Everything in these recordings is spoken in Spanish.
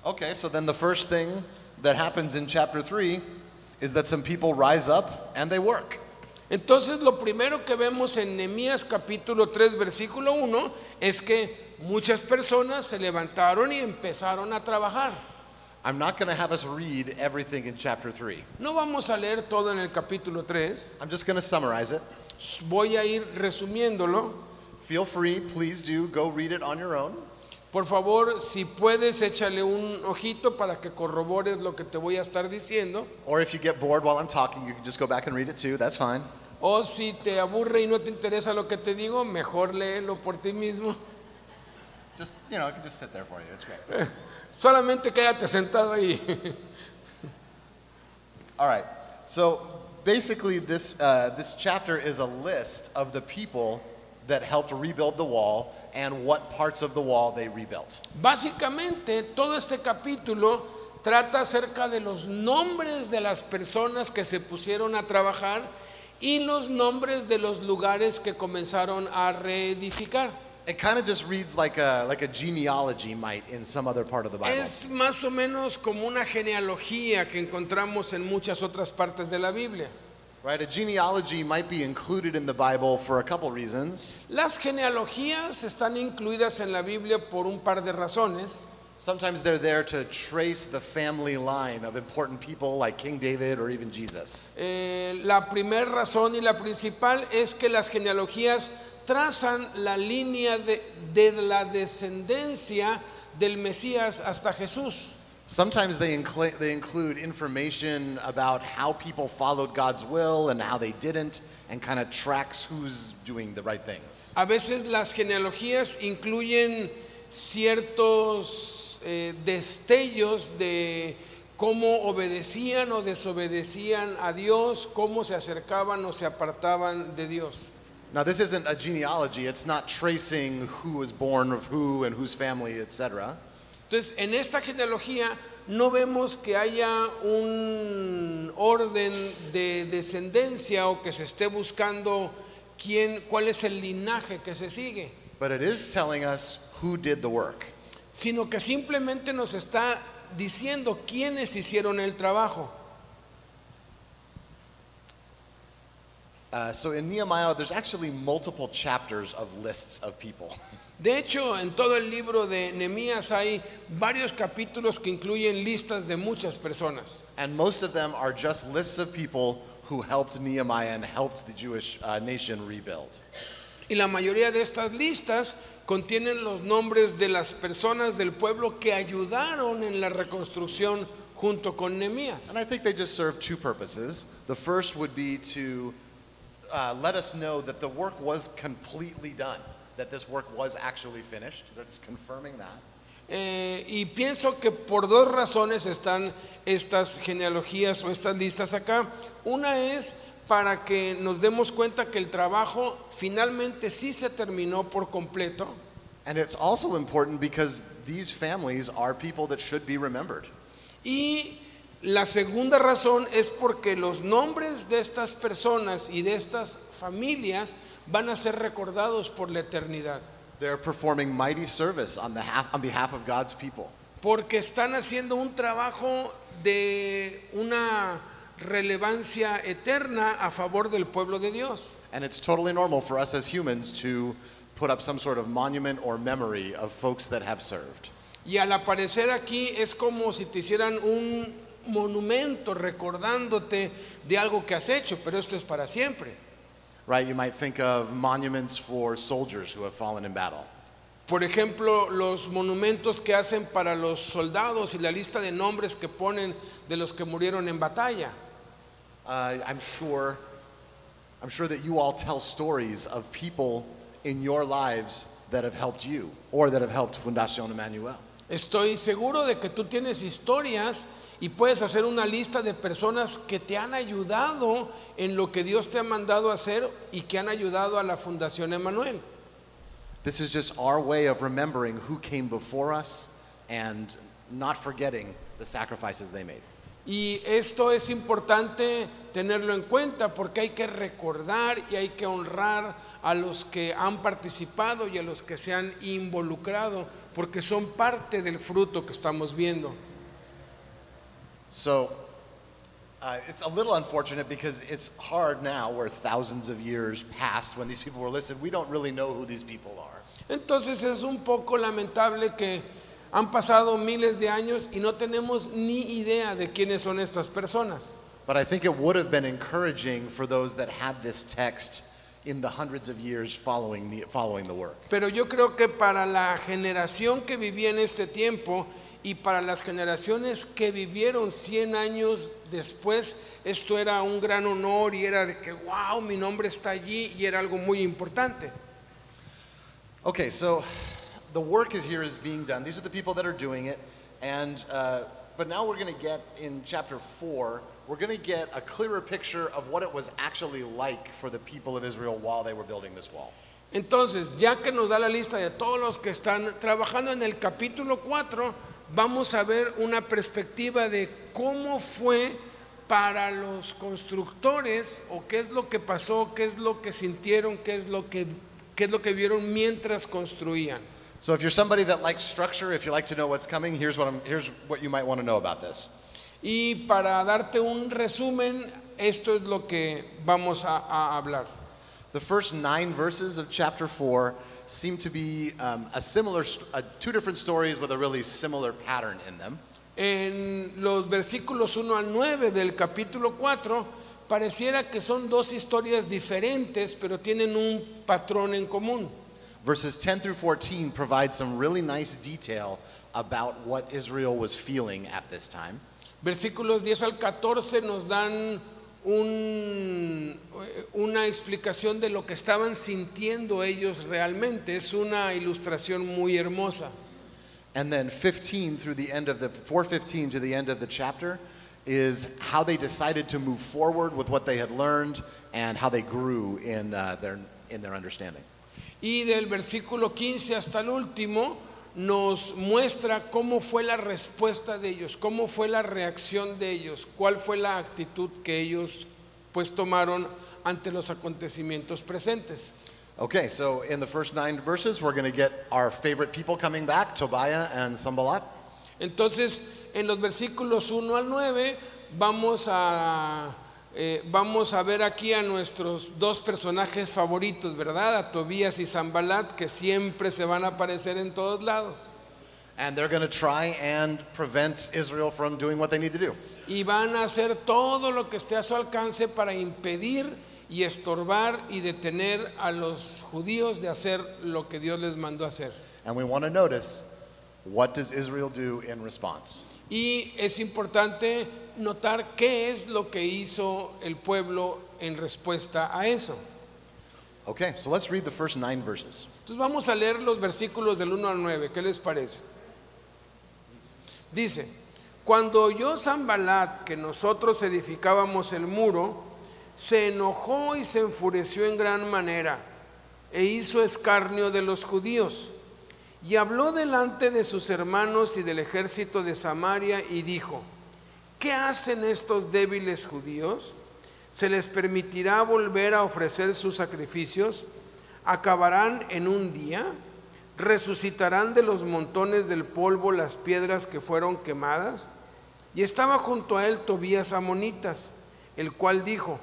Okay, so then the first thing that happens in chapter 3 is that some people rise up and they work. Entonces lo primero que vemos en Nehemías capítulo 3 versículo 1 es que muchas personas se levantaron y empezaron a trabajar. I'm not going to have us read everything in chapter 3. No vamos a leer todo en el capítulo 3, I'm just going to summarize it. voy a ir resumiéndolo. Feel free, please do go read it on your own. Por favor, si puedes, échale un ojito para que corrobores lo que te voy a estar diciendo. Or if you get bored while I'm talking, you can just go back and read it too. That's fine. O si te aburre y no te interesa lo que te digo, mejor léelo por ti mismo. Just, you know, I can just sit there for you. It's great. Solamente quédate sentado ahí. All right. So basically, this chapter is a list of the people that helped rebuild the wall and what parts of the wall they rebuilt. Básicamente, todo este capítulo trata acerca de los nombres de las personas que se pusieron a trabajar y los nombres de los lugares que comenzaron a reedificar. It kind of just reads like a genealogy might in some other part of the Bible. Es más o menos como una genealogía que encontramos en muchas otras partes de la Biblia. Right? A genealogy might be included in the Bible for a couple reasons. Las genealogías están incluidas en la Biblia por un par de razones. Sometimes they're there to trace the family line of important people like King David or even Jesus. La primera razón y la principal es que las genealogías trazan la línea de la descendencia del Mesías hasta Jesús. Sometimes they include information about how people followed God's will and how they didn't, and kind of tracks who's doing the right things. A veces las genealogías incluyen ciertos destellos de cómo obedecían o desobedecían a Dios, cómo se acercaban o se apartaban de Dios. Now, this isn't a genealogy. It's not tracing who was born of who and whose family, etc. Entonces, en esta genealogía no vemos que haya un orden de descendencia o que se esté buscando cuál es el linaje que se sigue, But it is telling us who did the work. sino que simplemente nos está diciendo quiénes hicieron el trabajo. So in Nehemiah, there's actually multiple chapters of lists of people. De hecho, en todo el libro de Nehemías hay varios capítulos que incluyen listas de muchas personas. And most of them are just lists of people who helped Nehemiah and helped the Jewish nation rebuild. Y la mayoría de estas listas contienen los nombres de las personas del pueblo que ayudaron en la reconstrucción junto con Nehemías. And I think they just serve two purposes. The first would be to let us know that the work was completely done, that this work was actually finished. That's confirming that. Y pienso que por dos razones están estas genealogías o estas listas acá. Una es para que nos demos cuenta que el trabajo finalmente sí se terminó por completo. And it's also important because these families are people that should be remembered. Y la segunda razón es porque los nombres de estas personas y de estas familias van a ser recordados por la eternidad. They're performing mighty service on behalf of God's people. Porque están haciendo un trabajo de una relevancia eterna a favor del pueblo de Dios. And it's totally normal for us as humans to put up some sort of monument or memory of folks that have served. Y al aparecer aquí es como si te hicieran un monumento recordándote de algo que has hecho, pero esto es para siempre. Right? You might think of monuments for soldiers who have fallen in battle. Por ejemplo, los monumentos que hacen para los soldados y la lista de nombres que ponen de los que murieron en batalla. I'm sure that you all tell stories of people in your lives that have helped you or that have helped Fundación Emmanuel. Estoy seguro de que tú tienes historias y puedes hacer una lista de personas que te han ayudado en lo que Dios te ha mandado a hacer y que han ayudado a la Fundación Emmanuel. This is just our way of remembering who came before us and not forgetting the sacrifices they made. Y esto es importante tenerlo en cuenta porque hay que recordar y hay que honrar a los que han participado y a los que se han involucrado, porque son parte del fruto que estamos viendo. So it's a little unfortunate because it's hard now, where thousands of years passed when these people were listed. We don't really know who these people are. Entonces es un poco lamentable que han pasado miles de años y no tenemos ni idea de quiénes son estas personas. But I think it would have been encouraging for those that had this text in the hundreds of years following the work. Pero yo creo que para la generación que vivía en este tiempo y para las generaciones que vivieron 100 años después, esto era un gran honor y era de que, wow, mi nombre está allí, y era algo muy importante. Okay, so the work is being done. These are the people that are doing it, and but now we're going to get in chapter 4. We're going to get a clearer picture of what it was actually like for the people of Israel while they were building this wall. Entonces, ya que nos da la lista de todos los que están trabajando en el capítulo 4, vamos a ver una perspectiva de cómo fue para los constructores, o qué es lo que pasó, qué es lo que sintieron, qué es lo que vieron mientras construían. So if you're somebody that likes structure, if you like to know what's coming, here's what you might want to know about this. Y para darte un resumen, esto es lo que vamos a hablar. The first 9 verses of chapter 4 seem to be two different stories with a really similar pattern in them. En los versículos 1 al 9 del capítulo 4, pareciera que son dos historias diferentes, pero tienen un patrón en común. Verses 10 through 14 provide some really nice detail about what Israel was feeling at this time. Versículos 10 al 14 nos dan una explicación de lo que estaban sintiendo ellos realmente. Es una ilustración muy hermosa. And then 4:15 to the end of the chapter is how they decided to move forward with what they had learned and how they grew in their understanding. Y del versículo 15 hasta el último nos muestra cómo fue la respuesta de ellos, cómo fue la reacción de ellos, cuál fue la actitud que ellos pues tomaron ante los acontecimientos presentes. Okay, so in the first 9 verses, we're going to get our favorite people coming back, Tobiah and Sanballat. Entonces, en los versículos 1 al 9 vamos a ver aquí a nuestros dos personajes favoritos, ¿verdad? A Tobías y Sanballat, que siempre se van a aparecer en todos lados. And they're going to try and prevent Israel from doing what they need to do. Y van a hacer todo lo que esté a su alcance para impedir y estorbar y detener a los judíos de hacer lo que Dios les mandó hacer. And we want to notice, what does Israel do in response? Y es importante notar qué es lo que hizo el pueblo en respuesta a eso. Okay, so let's read the first 9 verses. Entonces vamos a leer los versículos del 1 al 9, ¿qué les parece? Dice: cuando oyó Sanballat que nosotros edificábamos el muro, se enojó y se enfureció en gran manera, e hizo escarnio de los judíos, y habló delante de sus hermanos y del ejército de Samaria, y dijo: ¿qué hacen estos débiles judíos? ¿Se les permitirá volver a ofrecer sus sacrificios? ¿Acabarán en un día? ¿Resucitarán de los montones del polvo las piedras que fueron quemadas? Y estaba junto a él Tobías amonitas, el cual dijo: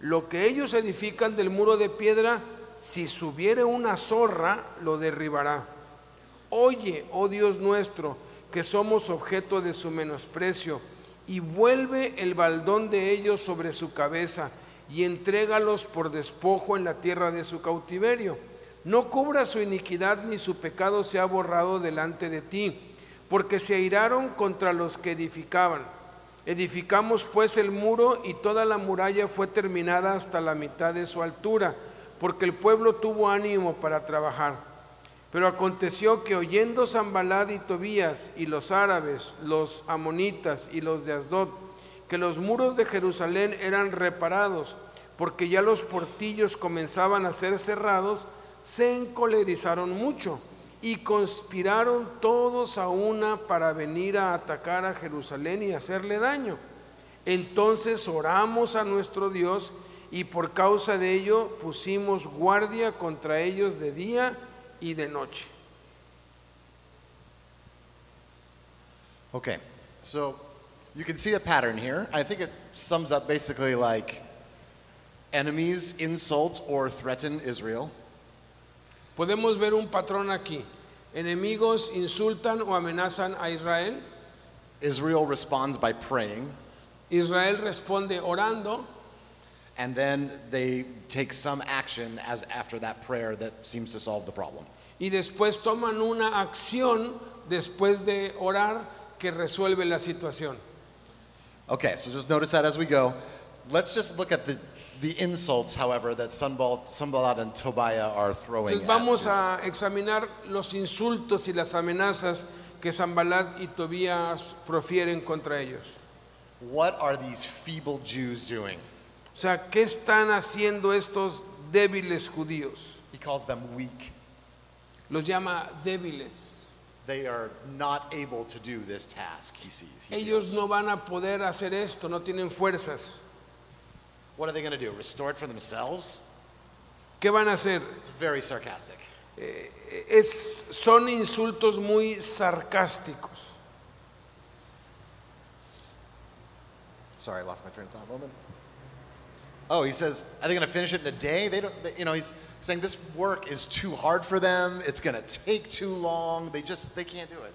lo que ellos edifican del muro de piedra, si subiere una zorra, lo derribará. Oye, oh Dios nuestro, que somos objeto de su menosprecio, y vuelve el baldón de ellos sobre su cabeza, y entrégalos por despojo en la tierra de su cautiverio. No cubra su iniquidad, ni su pecado sea borrado delante de ti, porque se airaron contra los que edificaban. Edificamos pues el muro, y toda la muralla fue terminada hasta la mitad de su altura, porque el pueblo tuvo ánimo para trabajar. Pero aconteció que oyendo Sanballat y Tobías y los árabes, los amonitas y los de Asdod, que los muros de Jerusalén eran reparados, porque ya los portillos comenzaban a ser cerrados, se encolerizaron mucho y conspiraron todos a una para venir a atacar a Jerusalén y hacerle daño. Entonces oramos a nuestro Dios, y por causa de ello pusimos guardia contra ellos de día y de noche. Okay, so you can see a pattern here. I think it sums up basically like enemies insult or threaten Israel. Podemos ver un patrón aquí. Enemigos insultan o amenazan a Israel. Israel responds by praying, Israel responde orando. and then they take some action as after that prayer that seems to solve the problem. Y después toman una acción después de orar que resuelve la situación. Okay, so just notice that as we go. Let's just look at the insults, however, that Sanballat and Tobiah are throwing Entonces vamos at a examinar los insultos y las amenazas que Sanballat y Tobías profieren contra ellos. What are these feeble Jews doing? O sea, ¿qué están haciendo estos débiles judíos? He calls them weak. Los llama débiles. They are not able to do this task, he sees. Ellos no van a poder hacer esto, no tienen fuerzas. What are they going to do? Restore it for themselves? ¿Qué van a hacer? It's very sarcastic. Son insultos muy sarcásticos. Sorry, I lost my train of thought a moment. Oh, he says, are they going to finish it in a day? He's saying this work is too hard for them. It's going to take too long. They can't do it.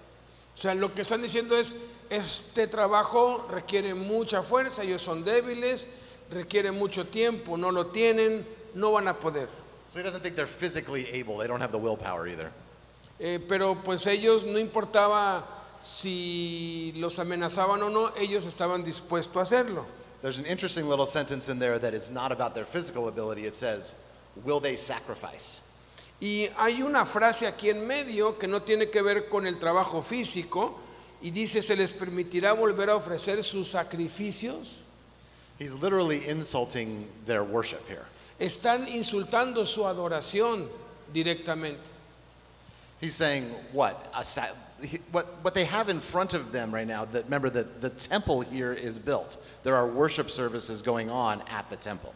O sea, lo que están diciendo es, este trabajo requiere mucha fuerza, ellos son débiles, requiere mucho tiempo, no lo tienen, no van a poder. So he doesn't think they're physically able. They don't have the willpower either. Pero pues ellos, no importaba si los amenazaban o no, ellos estaban dispuestos a hacerlo. There's an interesting little sentence in there that is not about their physical ability. It says, will they sacrifice? Y hay una frase aquí en medio que no tiene que ver con el trabajo físico y dice, ¿se les permitirá volver a ofrecer sus sacrificios? He's literally insulting their worship here. Están insultando su adoración directamente. He's saying, what they have in front of them right now, that remember that the temple here is built. There are worship services going on at the temple.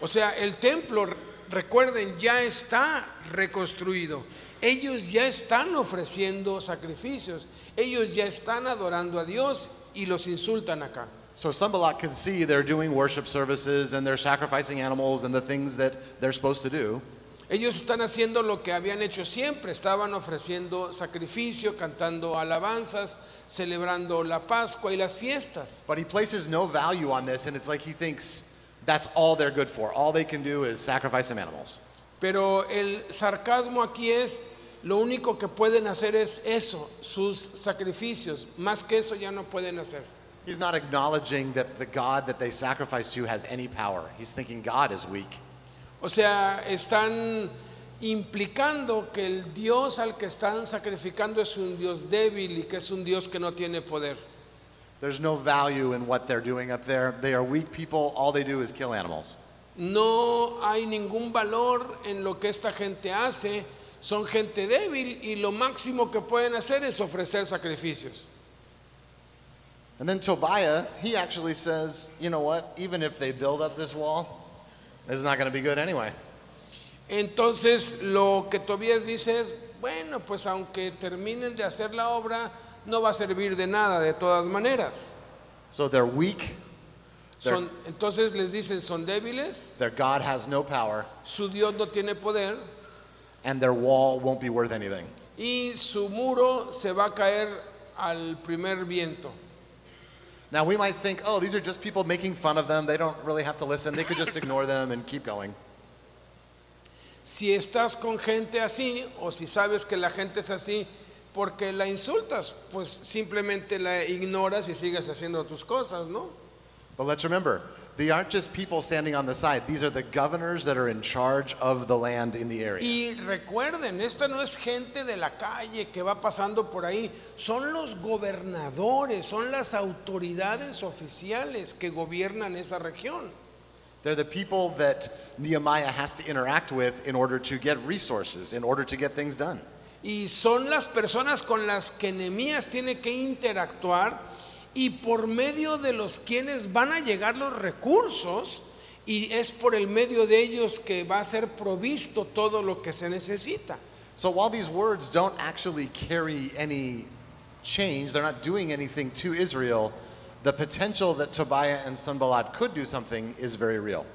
O sea, el templo, recuerden, ya está reconstruido. Ellos ya están ofreciendo sacrificios. Ellos ya están adorando a Dios y los insultan acá. So Sanballat can see they're doing worship services and they're sacrificing animals and the things that they're supposed to do. Ellos están haciendo lo que habían hecho siempre, estaban ofreciendo sacrificio, cantando alabanzas, celebrando la Pascua y las fiestas. But he places no value on this, and it's like he thinks that's all they're good for. All they can do is sacrifice some animals. Pero el sarcasmo aquí es, lo único que pueden hacer es eso, sus sacrificios. Más que eso ya no pueden hacer. He's not acknowledging that the God that they sacrifice to has any power. He's thinking God is weak. O sea, están implicando que el Dios al que están sacrificando es un Dios débil y que es un Dios que no tiene poder. There's no value in what they're doing up there. They are weak people. All they do is kill animals. No hay ningún valor en lo que esta gente hace. Son gente débil y lo máximo que pueden hacer es ofrecer sacrificios. And then Tobiah, he actually says, you know what? Even if they build up this wall, it's not going to be good anyway. Entonces lo que Tobías dice es, bueno, pues aunque terminen de hacer la obra, no va a servir de nada de todas maneras. So they're weak. Entonces les dicen, son débiles, Their God has no power, su Dios no tiene poder and their wall won't be worth anything. y su muro se va a caer al primer viento. Now we might think, oh, these are just people making fun of them. They don't really have to listen. They could just ignore them and keep going. Si estás con gente así, o si sabes que la gente es así, porque la insultas, pues simplemente la ignoras y sigues haciendo tus cosas, ¿no? But let's remember, they aren't just people standing on the side. These are the governors that are in charge of the land in the area. Y recuerden, esta no es gente de la calle que va pasando por ahí, son los gobernadores, son las autoridades oficiales que gobiernan esa región. They're the people that Nehemiah has to interact with in order to get resources, in order to get things done. Y son las personas con las que Nehemías tiene que interactuar y por medio de los quienes van a llegar los recursos y es por el medio de ellos que va a ser provisto todo lo que se necesita. So while these words don't actually carry any change, they're not doing anything to Israel, the potential that Tobiah and Sanballat could do something is very real.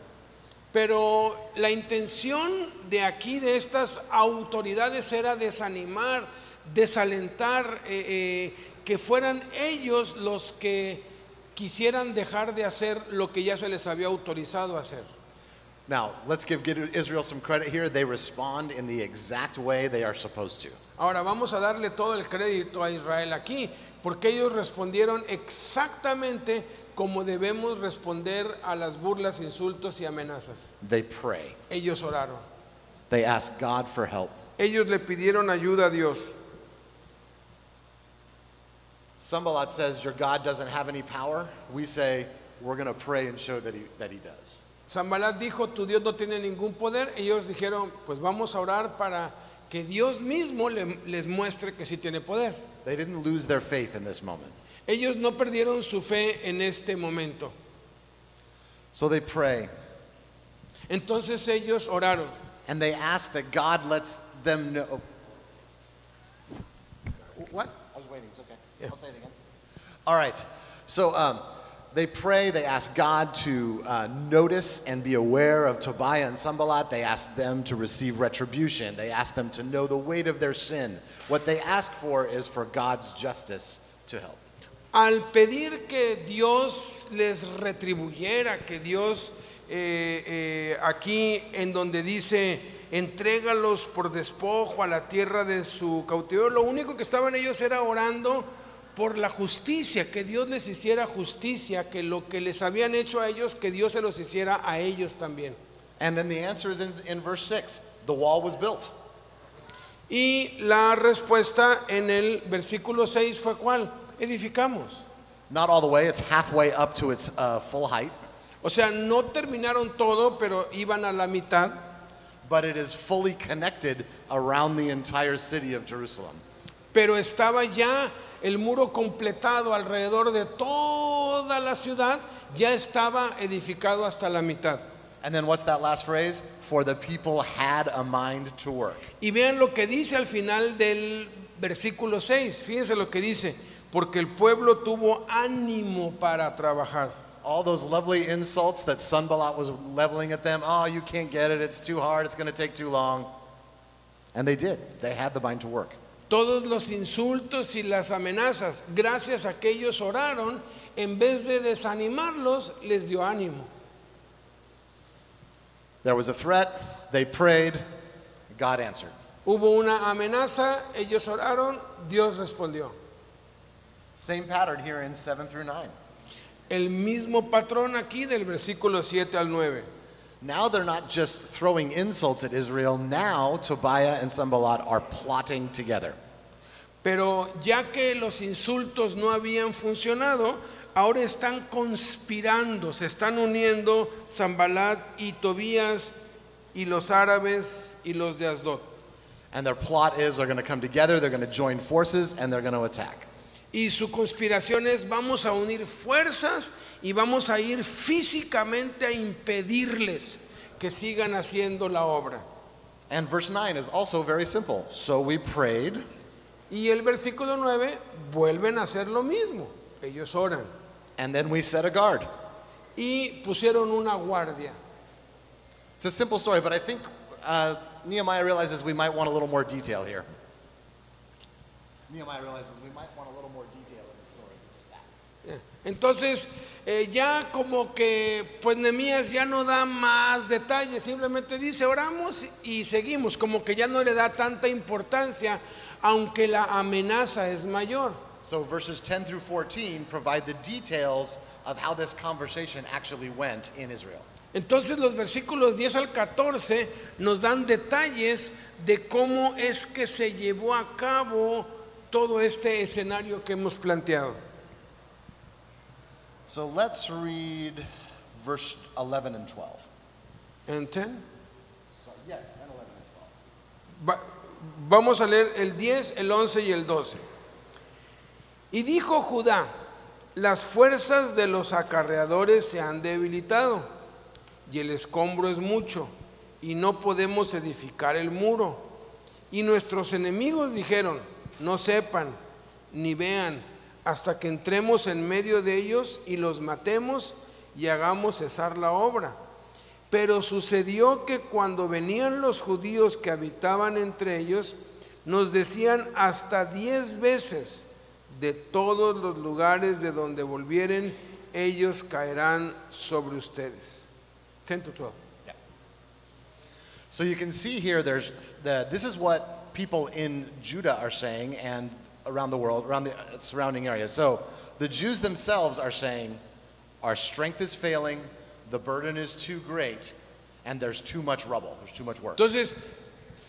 Pero la intención de aquí, de estas autoridades, era desanimar, desalentar, que fueran ellos los que quisieran dejar de hacer lo que ya se les había autorizado a hacer. Now, let's give Israel some credit here. They respond in the exact way they are supposed to. Ahora vamos a darle todo el crédito a Israel aquí, porque ellos respondieron exactamente como debemos responder a las burlas, insultos y amenazas. They pray. Ellos oraron. They ask God for help. Ellos le pidieron ayuda a Dios. Sanballat says, your God doesn't have any power. We say, we're going to pray and show that he does. Sanballat dijo, tu Dios no tiene ningún poder. Ellos dijeron, pues vamos a orar para que Dios mismo les muestre que sí tiene poder. They didn't lose their faith in this moment. Ellos no perdieron su fe en este momento. So they pray. Entonces ellos oraron. And they ask that God lets them know. What? I was waiting, it's okay. Yeah. I'll say it again. All right. So they pray, they ask God to notice and be aware of Tobiah and Sanballat. They ask them to receive retribution. They ask them to know the weight of their sin. What they ask for is for God's justice to help. Al pedir que Dios les retribuyera, que Dios aquí en donde dice entrégalos por despojo a la tierra de su cautiverio, lo único que estaban ellos era orando por la justicia, que Dios les hiciera justicia, que lo que les habían hecho a ellos, que Dios se los hiciera a ellos también. And then the answer is in verse 6. The wall was built. Y la respuesta en el versículo 6 fue ¿cuál? Edificamos. Not all the way, it's halfway up to its full height, O sea, no terminaron todo, pero iban a la mitad. but it is fully connected around the entire city of Jerusalem. Pero estaba ya el muro completado alrededor de toda la ciudad, ya estaba edificado hasta la mitad. And then what's that last phrase? For the people had a mind to work. Y vean lo que dice al final del versículo 6, fíjense lo que dice, porque el pueblo tuvo ánimo para trabajar. All those lovely insults that Sanballat was leveling at them, oh, you can't get it, it's too hard, it's going to take too long. And they did. They had the mind to work. Todos los insultos y las amenazas, gracias a que ellos oraron, en vez de desanimarlos, les dio ánimo. There was a threat, they prayed, God answered. Hubo una amenaza, ellos oraron, Dios respondió. Same pattern here in 7 through 9. El mismo patrón aquí del versículo 7 al 9. Now they're not just throwing insults at Israel, now Tobiah and Sanballat are plotting together. Pero ya que los insultos no habían funcionado, ahora están conspirando, se están uniendo Sanballat y Tobías y los árabes y los de Asdod. And their plot is they're going to come together, they're going to join forces, and they're going to attack. Y su conspiración es vamos a unir fuerzas y vamos a ir físicamente a impedirles que sigan haciendo la obra. And verse 9 is also very simple. So we prayed, Y el versículo 9 vuelven a hacer lo mismo. Ellos oran and then we set a guard. y pusieron una guardia. It's a simple story, but I think Nehemiah realizes we might want a little more detail here. Nehemiah realizes we might want a little more detail in the story than just that. Entonces ya como que pues Nehemías ya no da más detalles, simplemente dice oramos y seguimos, como que ya no le da tanta importancia, aunque la amenaza es mayor. So verses 10 through 14 provide the details of how this conversation actually went in Israel. Entonces los versículos 10 al 14 nos dan detalles de cómo es que se llevó a cabo todo este escenario que hemos planteado. So let's read verse 11 and 12. ¿En 10? So, yes, 10, 11, and 12. Vamos a leer el 10, el 11 y el 12. Y dijo Judá, las fuerzas de los acarreadores se han debilitado, y el escombro es mucho, y no podemos edificar el muro. Y nuestros enemigos dijeron, no sepan ni vean hasta que entremos en medio de ellos y los matemos y hagamos cesar la obra. Pero sucedió que cuando venían los judíos que habitaban entre ellos, nos decían hasta 10 veces, de todos los lugares de donde volvieren, ellos caerán sobre ustedes. 10 to 12. So you can see here, this is what people in Judah are saying and around the world, around the surrounding area. So the Jews themselves are saying, our strength is failing, the burden is too great, and there's too much rubble, there's too much work. Entonces,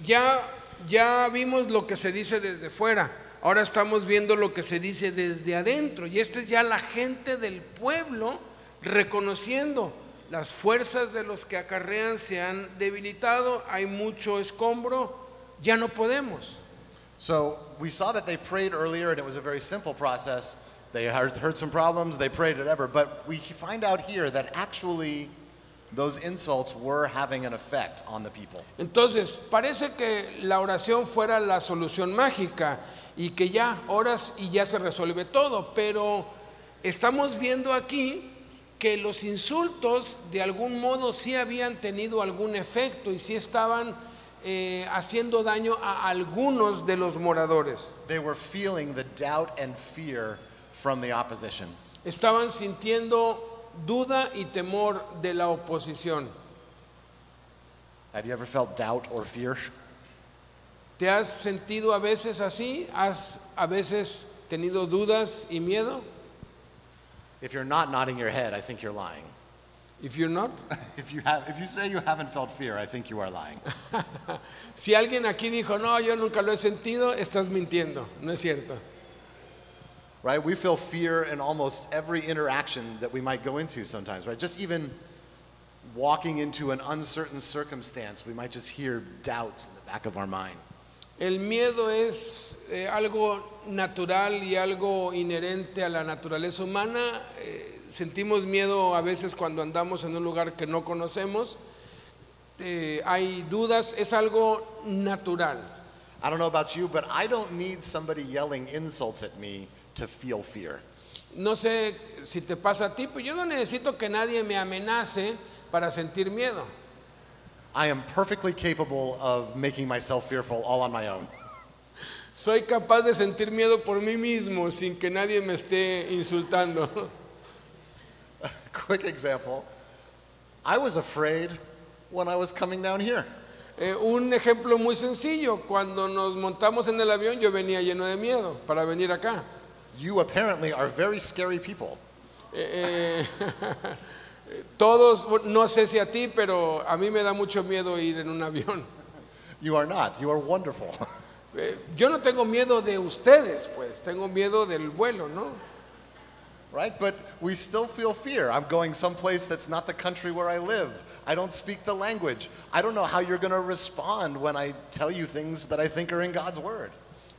ya vimos lo que se dice desde fuera, ahora estamos viendo lo que se dice desde adentro, y esta es ya la gente del pueblo reconociendo las fuerzas de los que acarrean se han debilitado, hay mucho escombro, ya no podemos. So we saw that they prayed earlier, and it was a very simple process. They heard some problems, they prayed whatever, but we find out here that actually those insults were having an effect on the people. Entonces, parece que la oración fuera la solución mágica y que ya oras y ya se resuelve todo, pero estamos viendo aquí que los insultos de algún modo sí habían tenido algún efecto y sí estaban haciendo daño a algunos de los moradores. They were feeling the doubt and fear from the opposition. Estaban sintiendo duda y temor de la oposición. Have you ever felt doubt or fear? ¿Te has sentido a veces así? ¿Has a veces tenido dudas y miedo? If you're not nodding your head, I think you're lying. If you're not. If you say you haven't felt fear, I think you are lying. Si alguien aquí dijo, no, yo nunca lo he sentido, estás mintiendo, no es cierto. Right? We feel fear in almost every interaction that we might go into sometimes, right? Just even walking into an uncertain circumstance, we might just hear doubt in the back of our mind. El miedo es algo natural y algo inherente a la naturaleza humana. Sentimos miedo a veces cuando andamos en un lugar que no conocemos. Hay dudas, es algo natural. I don't know about you, but I don't need somebody yelling insults at me to feel fear. No sé si te pasa a ti, pero yo no necesito que nadie me amenace para sentir miedo. I am perfectly capable of making myself fearful all on my own. Soy capaz de sentir miedo por mí mismo sin que nadie me esté insultando. Quick example. I was afraid when I was coming down here. Un ejemplo muy sencillo, cuando nos montamos en el avión yo venía lleno de miedo para venir acá. You apparently are very scary people. Todos, no sé si a ti, pero a mí me da mucho miedo ir en un avión. You are not. You are wonderful. Yo no tengo miedo de ustedes, pues, tengo miedo del vuelo, ¿no? Right? But we still feel fear. I'm going someplace that's not the country where I live. I don't speak the language. I don't know how you're going to respond when I tell you things that I think are in God's word.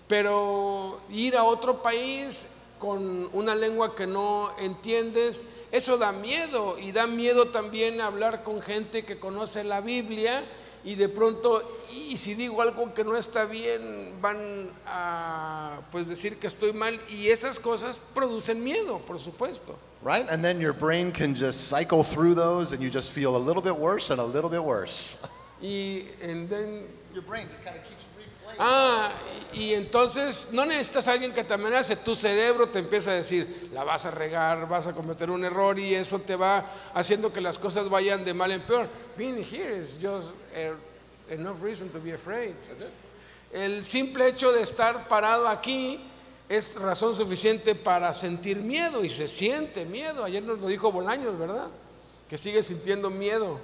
Pero ir a otro país con una lengua que no entiendes, eso da miedo, y da miedo también hablar con gente que conoce la Biblia y de pronto, y si digo algo que no está bien, van a pues decir que estoy mal, y esas cosas producen miedo, por supuesto. Right? And then your brain can just cycle through those and you just feel a little bit worse and a little bit worse. And then Your brain just kind of keeps replaying. y entonces no necesitas a alguien que te amenace, tu cerebro te empieza a decir, la vas a regar, vas a cometer un error, y eso te va haciendo que las cosas vayan de mal en peor. Being here is just enough reason to be afraid. El simple hecho de estar parado aquí es razón suficiente para sentir miedo, y se siente miedo. Ayer nos lo dijo Bolaños, ¿verdad? Que sigue sintiendo miedo.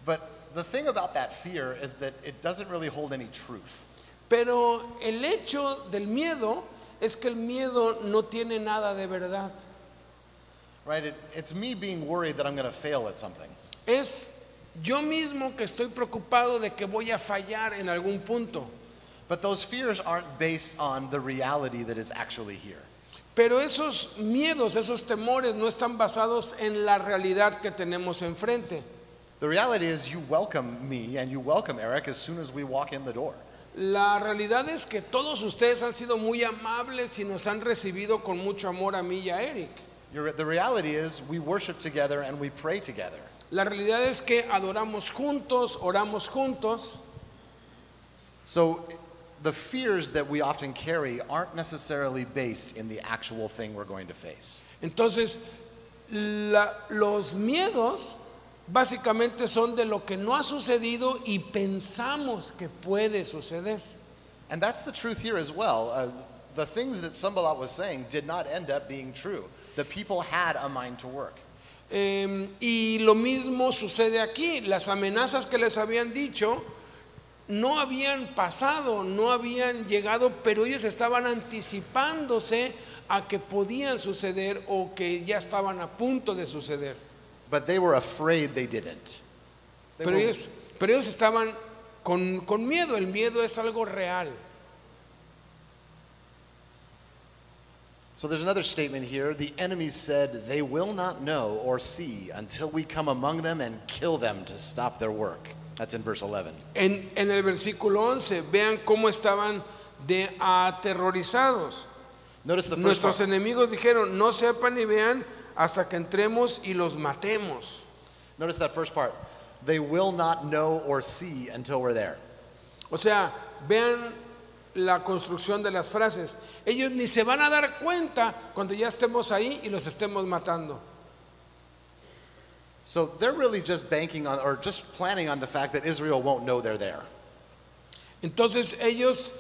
But the thing about that fear is that it doesn't really hold any truth. Pero el hecho del miedo es que el miedo no tiene nada de verdad. Right? It's me being worried that I'm going to fail at something. Es yo mismo que estoy preocupado de que voy a fallar en algún punto. But those fears aren't based on the reality that is actually here. Pero esos miedos, esos temores no están basados en la realidad que tenemos enfrente. The reality is you welcome me and you welcome Eric as soon as we walk in the door. La realidad es que todos ustedes han sido muy amables y nos han recibido con mucho amor a mí y a Eric. The reality is we worship together and we pray together. La realidad es que adoramos juntos, oramos juntos. So the fears that we often carry aren't necessarily based in the actual thing we're going to face. Entonces, los miedos básicamente son de lo que no ha sucedido y pensamos que puede suceder. And that's the truth here as well. The things that Sanballat was saying did not end up being true. The people had a mind to work. Y lo mismo sucede aquí. Las amenazas que les habían dicho no habían pasado, no habían llegado, pero ellos estaban anticipándose a que podían suceder o que ya estaban a punto de suceder. But they were afraid they didn't. Pero ellos estaban con miedo. El miedo es algo real. So there's another statement here. The enemy said, they will not know or see until we come among them and kill them to stop their work. That's in verse 11. En el versículo 11, vean cómo estaban de aterrorizados. Notice the first Nuestros part. enemigos dijeron, no sepan ni vean hasta que entremos y los matemos. Notice that first part. They will not know or see until we're there. O sea, vean la construcción de las frases. Ellos ni se van a dar cuenta cuando ya estemos ahí y los estemos matando. So they're really just banking on or just planning on the fact that Israel won't know they're there. Entonces ellos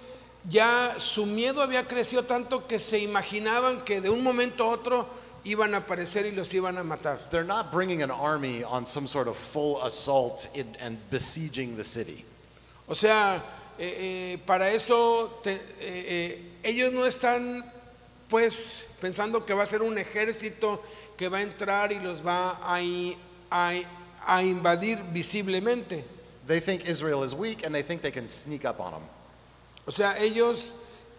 ya su miedo había crecido tanto que se imaginaban que de un momento a otro iban a aparecer y los iban a matar. They're not bringing an army on some sort of full assault and besieging the city. O sea, para eso ellos no están pues pensando que va a ser un ejército que va a entrar y los va a invadir visiblemente. They think Israel is weak and they think they can sneak up on them. O sea, ellos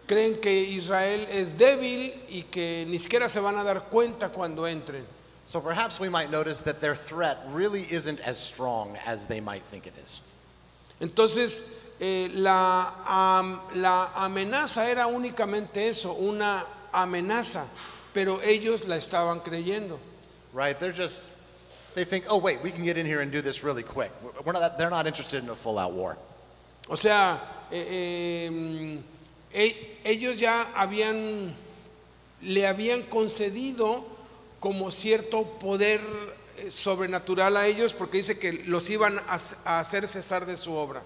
creen que Israel es débil y que ni siquiera se van a dar cuenta cuando entren. So perhaps we might notice that their threat really isn't as strong as they might think it is. Entonces, la amenaza era únicamente eso, una amenaza, pero ellos la estaban creyendo. Right? They think, oh wait, we can get in here and do this really quick. They're not interested in a full-out war. O sea, ellos ya le habían concedido como cierto poder sobrenatural a ellos porque dice que los iban a hacer cesar de su obra.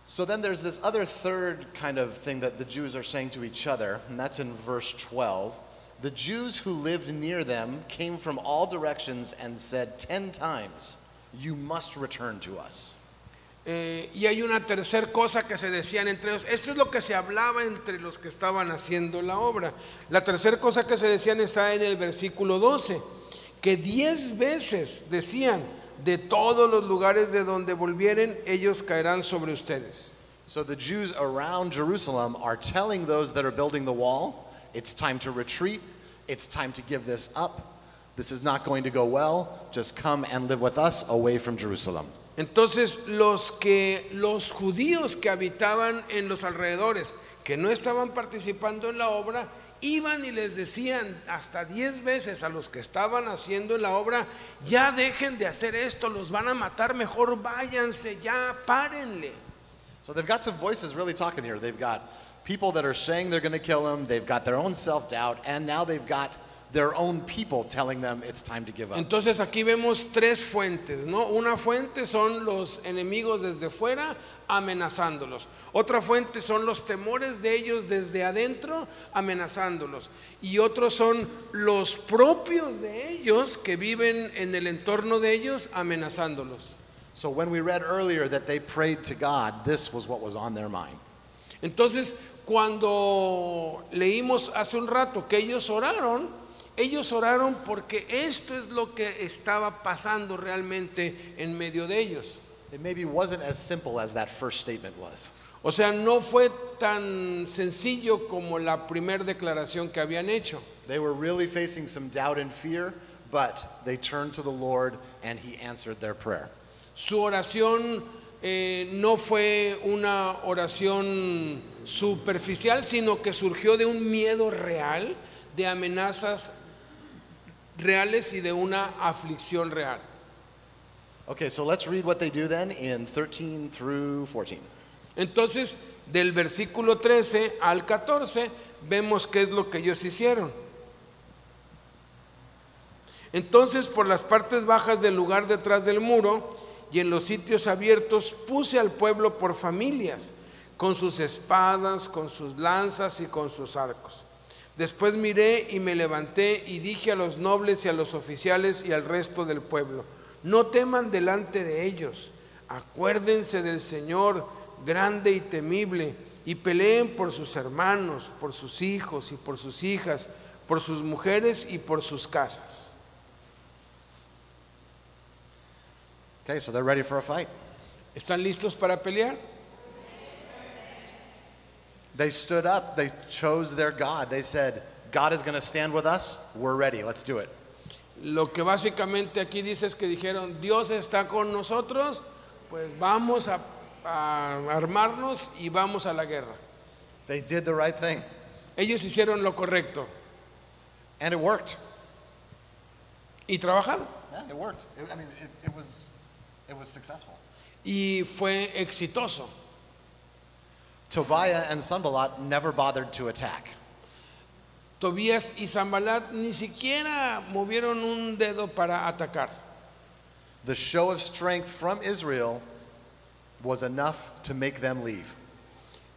So then there's this other third kind of thing that the Jews are saying to each other, and that's in verse 12. The Jews who lived near them came from all directions and said 10 times, you must return to us. Y hay una tercer cosa que se decían entre ellos. Esto es lo que se hablaba entre los que estaban haciendo la obra. La tercera cosa que se decían está en el versículo 12, que 10 veces decían, de todos los lugares de donde volvieren, ellos caerán sobre ustedes. So the Jews around Jerusalem are telling those that are building the wall, it's time to retreat, it's time to give this up, this is not going to go well, just come and live with us away from Jerusalem. Entonces los judíos que habitaban en los alrededores, que no estaban participando en la obra, iban y les decían hasta 10 veces a los que estaban haciendo en la obra, ya dejen de hacer esto, los van a matar, mejor váyanse, ya párenle. So they've got some voices really talking here. They've got people that are saying they're going to kill him, they've got their own self-doubt, and now they've got their own people telling them it's time to give up. Entonces aquí vemos 3 fuentes, ¿no? Una fuente son los enemigos desde fuera amenazándolos. Otra fuente son los temores de ellos desde adentro amenazándolos. Y otros son los propios de ellos que viven en el entorno de ellos amenazándolos. So when we read earlier that they prayed to God, this was what was on their mind. Entonces, cuando leímos hace un rato que ellos oraron porque esto es lo que estaba pasando realmente en medio de ellos. It maybe wasn't as simple as that first statement was. O sea, no fue tan sencillo como la primera declaración que habían hecho. They were really facing some doubt and fear, but they turned to the Lord and he answered their prayer. Su oración no fue una oración superficial, sino que surgió de un miedo real, de amenazas reales y de una aflicción real. Okay, so let's read what they do then in 13 through 14. Entonces, del versículo 13 al 14, vemos qué es lo que ellos hicieron. Entonces, por las partes bajas del lugar detrás del muro y en los sitios abiertos, puse al pueblo por familias, con sus espadas, con sus lanzas y con sus arcos. Después miré y me levanté y dije a los nobles y a los oficiales y al resto del pueblo: no teman delante de ellos, acuérdense del Señor grande y temible, y peleen por sus hermanos, por sus hijos y por sus hijas, por sus mujeres y por sus casas. Okay, so they're ready for a fight. ¿Están listos para pelear? They stood up, they chose their God. They said, God is going to stand with us. We're ready. Let's do it. Lo que básicamente aquí dice es que dijeron: Dios está con nosotros, pues vamos a armarnos y vamos a la guerra. They did the right thing, Ellos hicieron lo correcto and it worked. y trabajaron, Yeah, it worked. It was successful. y fue exitoso. Tobiah and Sanballat never bothered to attack. Tobías y Sanbalat ni siquiera movieron un dedo para atacar. The show of strength from Israel was enough to make them leave.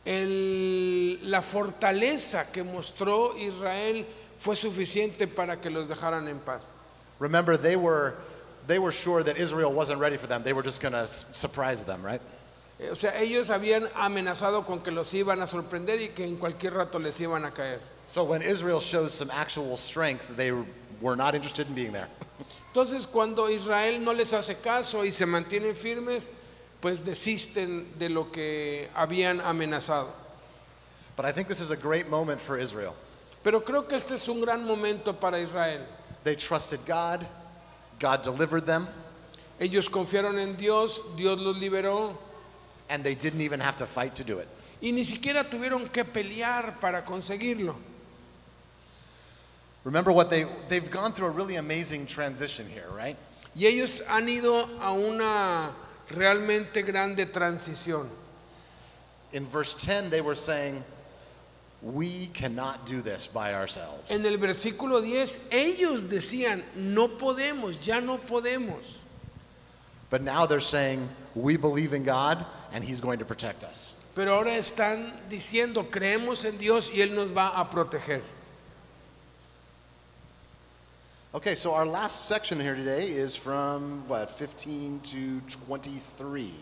La fortaleza que mostró Israel fue suficiente para que los dejaran en paz. Remember, they were sure that Israel wasn't ready for them. They were just going to surprise them, right? O sea, ellos habían amenazado con que los iban a sorprender y que en cualquier rato les iban a caer. So when Israel shows some actual strength, they were not interested in being there. Entonces, cuando Israel no les hace caso y se mantienen firmes, pues desisten de lo que habían amenazado. But I think this is a great moment for Israel. Pero creo que este es un gran momento para Israel. They trusted God. God delivered them. Ellos confiaron en Dios, Dios los liberó, And they didn't even have to fight to do it. y ni siquiera tuvieron que pelear para conseguirlo. Remember they've gone through a really amazing transition here, right? Y ellos han ido a una realmente grande transición. In verse 10, they were saying, we cannot do this by ourselves. En el versículo 10, ellos decían: no podemos, ya no podemos. But now they're saying, we believe in God and He's going to protect us. Pero ahora están diciendo: creemos en Dios y Él nos va a proteger. Okay, so our last section here today is from 15 to 23.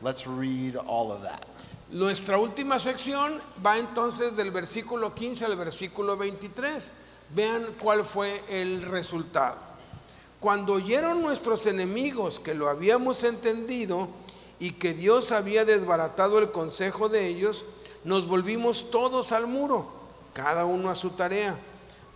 Let's read all of that. Nuestra última sección va entonces del versículo 15 al versículo 23. Vean cuál fue el resultado. Cuando oyeron nuestros enemigos que lo habíamos entendido y que Dios había desbaratado el consejo de ellos, nos volvimos todos al muro, cada uno a su tarea.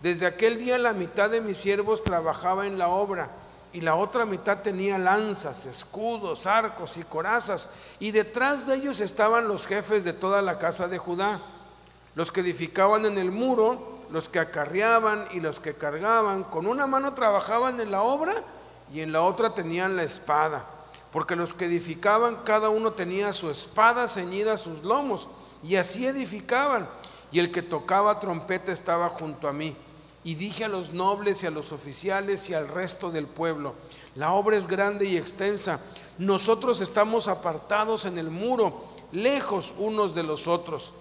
Desde aquel día la mitad de mis siervos trabajaba en la obra y la otra mitad tenía lanzas, escudos, arcos y corazas, y detrás de ellos estaban los jefes de toda la casa de Judá, los que edificaban en el muro, los que acarreaban y los que cargaban. Con una mano trabajaban en la obra y en la otra tenían la espada, porque los que edificaban cada uno tenía su espada ceñida a sus lomos, y así edificaban. Y el que tocaba trompeta estaba junto a mí. Y dije a los nobles y a los oficiales y al resto del pueblo: la obra es grande y extensa. Nosotros estamos apartados en el muro, lejos unos de los otros.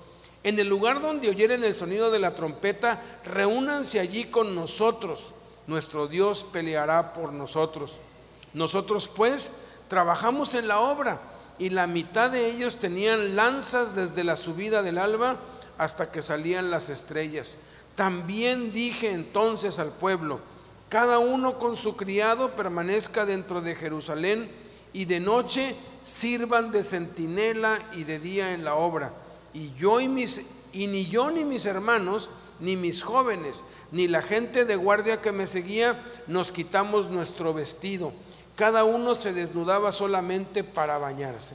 En el lugar donde oyeren el sonido de la trompeta, reúnanse allí con nosotros. Nuestro Dios peleará por nosotros. Nosotros pues trabajamos en la obra, y la mitad de ellos tenían lanzas desde la subida del alba hasta que salían las estrellas. También dije entonces al pueblo: cada uno con su criado permanezca dentro de Jerusalén, y de noche sirvan de centinela y de día en la obra. Y ni yo ni mis hermanos, ni mis jóvenes, ni la gente de guardia que me seguía, nos quitamos nuestro vestido. Cada uno se desnudaba solamente para bañarse.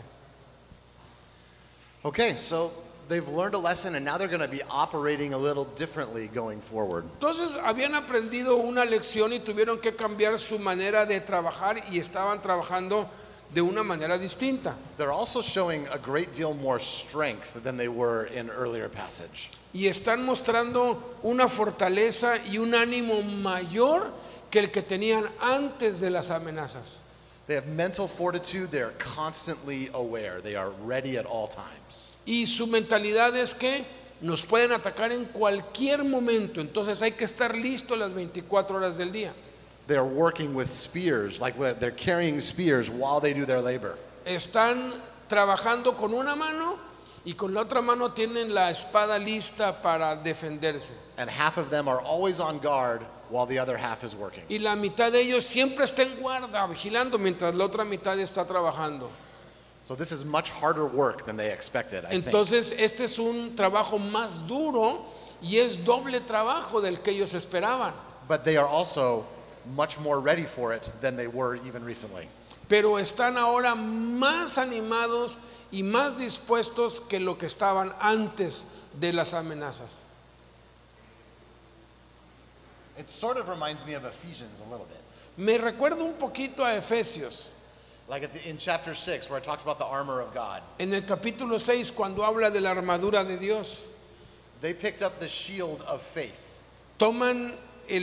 Okay, so they've learned a lesson and now they're going to be operating a little differently going forward. Entonces habían aprendido una lección y tuvieron que cambiar su manera de trabajar y estaban trabajando de una manera distinta. They're also showing a great deal more strength than they were in earlier passage. Y están mostrando una fortaleza y un ánimo mayor que el que tenían antes de las amenazas. They have mental fortitude, they're constantly aware, they are ready at all times. Y su mentalidad es que nos pueden atacar en cualquier momento, entonces hay que estar listos las 24 horas del día. They are working with spears, like they're carrying spears while they do their labor. Están trabajando con una mano y con la otra mano tienen la espada lista para defenderse. And half of them are always on guard while the other half is working. Y la mitad de ellos siempre está en guarda, vigilando, mientras la otra mitad está trabajando. So this is much harder work than they expected, I think. Entonces este es un trabajo más duro y es doble trabajo del que ellos esperaban. But they are also much more ready for it than they were even recently. Pero están ahora más animados y más dispuestos que lo que estaban antes de las amenazas. It sort of reminds me of Ephesians a little bit. Me recuerda un poquito a Efesios, Like in chapter 6 where it talks about the armor of God. en el capítulo 6, cuando habla de la armadura de Dios. They picked up the shield of faith, Toma el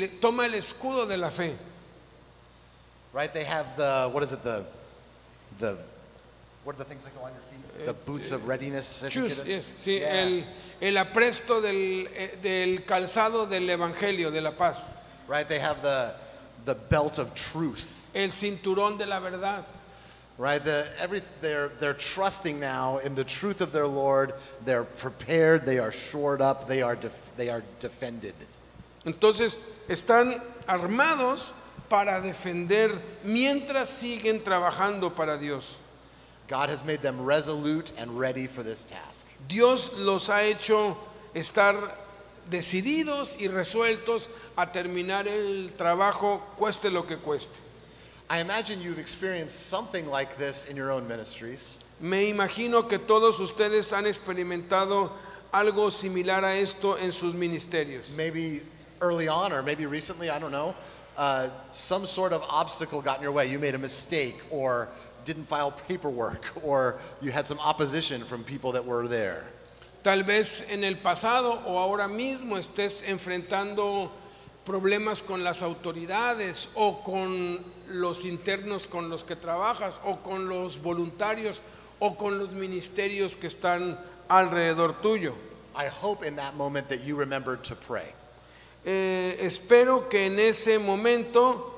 escudo de la fe. right? They have what are the things that go on your feet? The boots of readiness, I think it Shoes, is. yes, sí, Yeah. el apresto del calzado del evangelio, de la paz. Right? They have the belt of truth, El cinturón de la verdad. right? They're trusting now in the truth of their Lord. They're prepared, they are shored up, they are defended. Entonces están armados para defender mientras siguen trabajando para Dios. God has made them resolute and ready for this task. Dios los ha hecho estar decididos y resueltos a terminar el trabajo, cueste lo que cueste. I imagine you've experienced something like this in your own ministries. Me imagino que todos ustedes han experimentado algo similar a esto en sus ministerios. Maybe early on or maybe recently, I don't know, some sort of obstacle got in your way. You made a mistake or didn't file paperwork or you had some opposition from people that were there. Tal vez en el pasado o ahora mismo estés enfrentando problemas con las autoridades o con los internos con los que trabajas o con los voluntarios o con los ministerios que están alrededor tuyo. I hope in that moment that you remembered to pray. Espero que en ese momento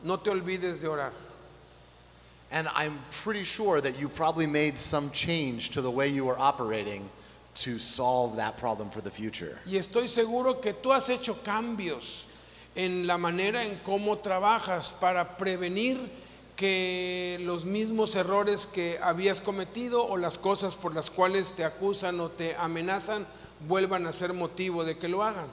no te olvides de orar. And I'm pretty sure that you probably made some change to the way you were operating to solve that problem for the future. Y estoy seguro que tú has hecho cambios en la manera en cómo trabajas para prevenir que los mismos errores que habías cometido o las cosas por las cuales te acusan o te amenazan vuelvan a ser motivo de que lo hagan.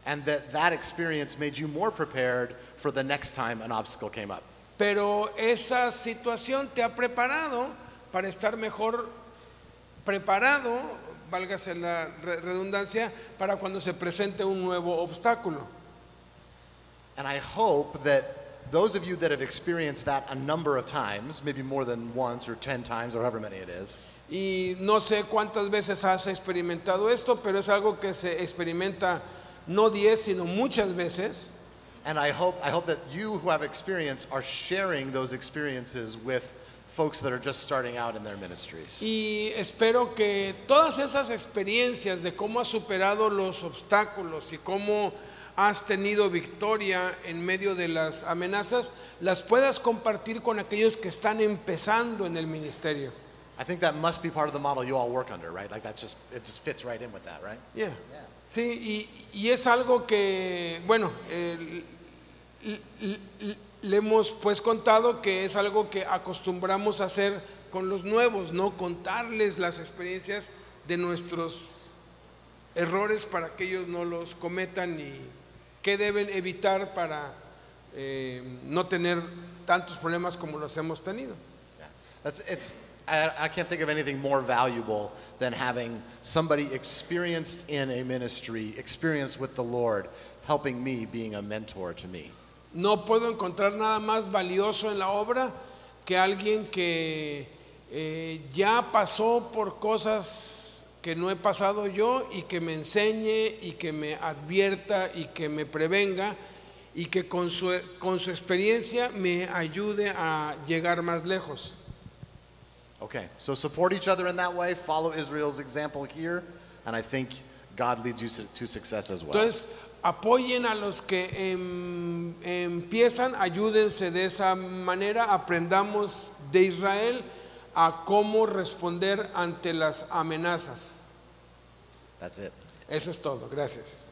And that experience made you more prepared for the next time an obstacle came up. Pero esa situación te ha preparado para estar mejor preparado, válgase la redundancia, para cuando se presente un nuevo obstáculo. And I hope that those of you that have experienced that a number of times, maybe more than once or 10 times or however many it is, Y no sé cuántas veces has experimentado esto, pero es algo que se experimenta no 10, sino muchas veces. and I hope that you who have experience are sharing those experiences with folks that are just starting out in their ministries. Y espero que todas esas experiencias de cómo has superado los obstáculos y cómo has tenido victoria en medio de las amenazas, las puedas compartir con aquellos que están empezando en el ministerio. I think that must be part of the model you all work under, right? Like it just fits right in with that, right? Yeah. Sí, y es algo que, bueno, le hemos pues contado que es algo que acostumbramos a hacer con los nuevos, ¿no? Contarles las experiencias de nuestros errores para que ellos no los cometan y qué deben evitar para no tener tantos problemas como los hemos tenido. Yeah. I can't think of anything more valuable than having somebody experienced in a ministry, experienced with the Lord, helping me, being a mentor to me. No puedo encontrar nada más valioso en la obra que alguien que ya pasó por cosas que no he pasado yo y que me enseñe y que me advierta y que me prevenga y que con su experiencia me ayude a llegar más lejos. Okay, so support each other in that way, follow Israel's example here, and I think God leads you to success as well. Entonces, apoyen a los que empiezan, ayúdense de esa manera, aprendamos de Israel a cómo responder ante las amenazas. That's it. Eso es todo, gracias.